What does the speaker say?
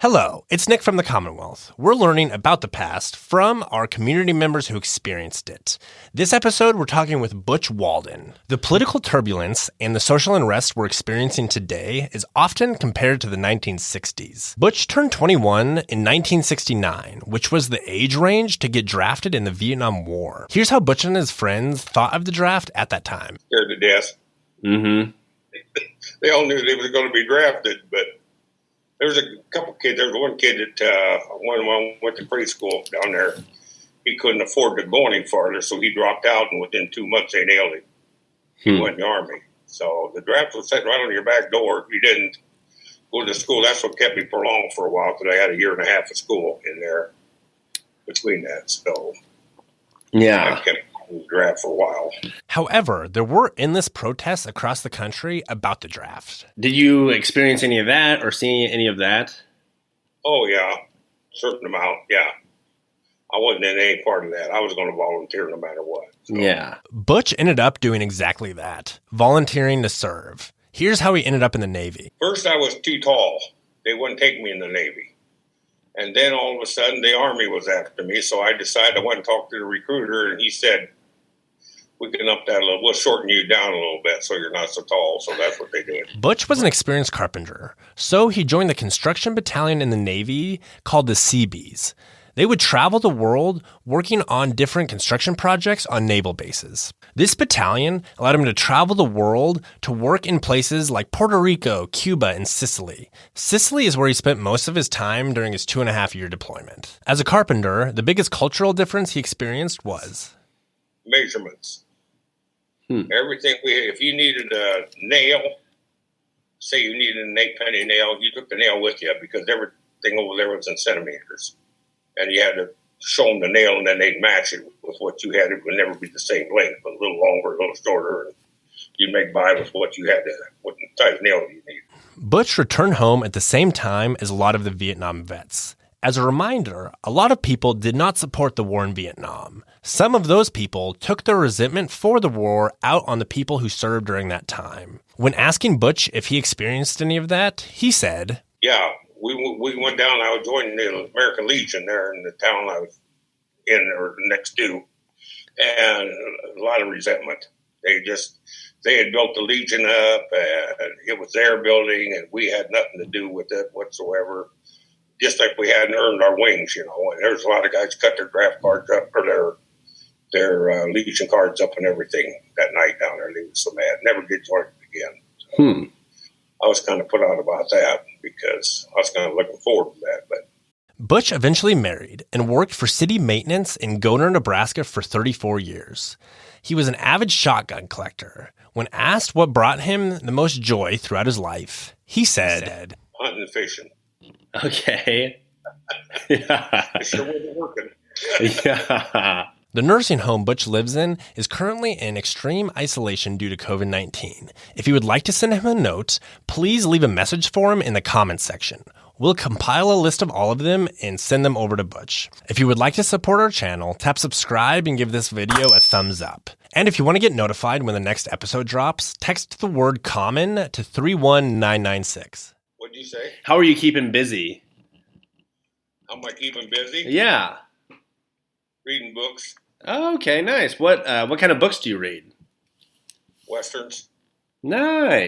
Hello, it's Nick from the Commonwealth. We're learning about the past from our community members who experienced it. This episode, we're talking with Butch Walden. The political turbulence and the social unrest we're experiencing today is often compared to the 1960s. Butch turned 21 in 1969, which was the age range to get drafted in the Vietnam War. Here's how Butch and his friends thought of the draft at that time. Scared to death. Mm-hmm. They all knew they was going to be drafted, but there was a couple kids. There was one kid that one went to preschool down there. He couldn't afford to go any farther, so he dropped out, and within 2 months they nailed him. He went in the Army. So the draft was set right on your back door. If you didn't go to school, that's what kept me prolonged for a while, because I had a year and a half of school in there between that. So Yeah. I kept the draft for a while. However, there were endless protests across the country about the draft. Did you experience any of that or see any of that? Oh, yeah. Certain amount, yeah. I wasn't in any part of that. I was going to volunteer no matter what. So. Yeah. Butch ended up doing exactly that, volunteering to serve. Here's how he ended up in the Navy. First, I was too tall. They wouldn't take me in the Navy. And then all of a sudden, the Army was after me. So I decided I went and talked to the recruiter, and he said, we can up that a little. We'll shorten you down a little bit so you're not so tall. So that's what they did. Butch was an experienced carpenter, so he joined the construction battalion in the Navy called the Seabees. They would travel the world working on different construction projects on naval bases. This battalion allowed him to travel the world to work in places like Puerto Rico, Cuba, and Sicily. Sicily is where he spent most of his time during his 2.5-year deployment. As a carpenter, the biggest cultural difference he experienced was Measurements. Everything if you needed a nail, say you needed an 8-penny nail, you took the nail with you, because everything over there was in centimeters. And you had to show them the nail, and then they'd match it with what you had. It would never be the same length, but a little longer, a little shorter. And you'd make by with what you had what type of nail you need. Butch returned home at the same time as a lot of the Vietnam vets. As a reminder, a lot of people did not support the war in Vietnam. Some of those people took their resentment for the war out on the people who served during that time. When asking Butch if he experienced any of that, he said, Yeah, we went down. I was joining the American Legion there in the town I was in or next to, and a lot of resentment. They had built the Legion up, and it was their building, and we had nothing to do with it whatsoever. Just like we hadn't earned our wings, And there's a lot of guys cut their draft cards up, or their Legion cards up and everything that night down there. They were so mad. Never did join it again. So I was kind of put out about that, because I was kind of looking forward to that. But Butch eventually married and worked for city maintenance in Goner, Nebraska for 34 years. He was an avid shotgun collector. When asked what brought him the most joy throughout his life, he said, hunting and fishing. Okay. Yeah. It sure wasn't working. Yeah. The nursing home Butch lives in is currently in extreme isolation due to COVID-19. If you would like to send him a note, please leave a message for him in the comments section. We'll compile a list of all of them and send them over to Butch. If you would like to support our channel, tap subscribe and give this video a thumbs up. And if you want to get notified when the next episode drops, text the word COMMON to 31996. What'd you say? How are you keeping busy? How am I keeping busy? Yeah. Reading books. Oh, okay, nice. What kind of books do you read? Westerns. Nice.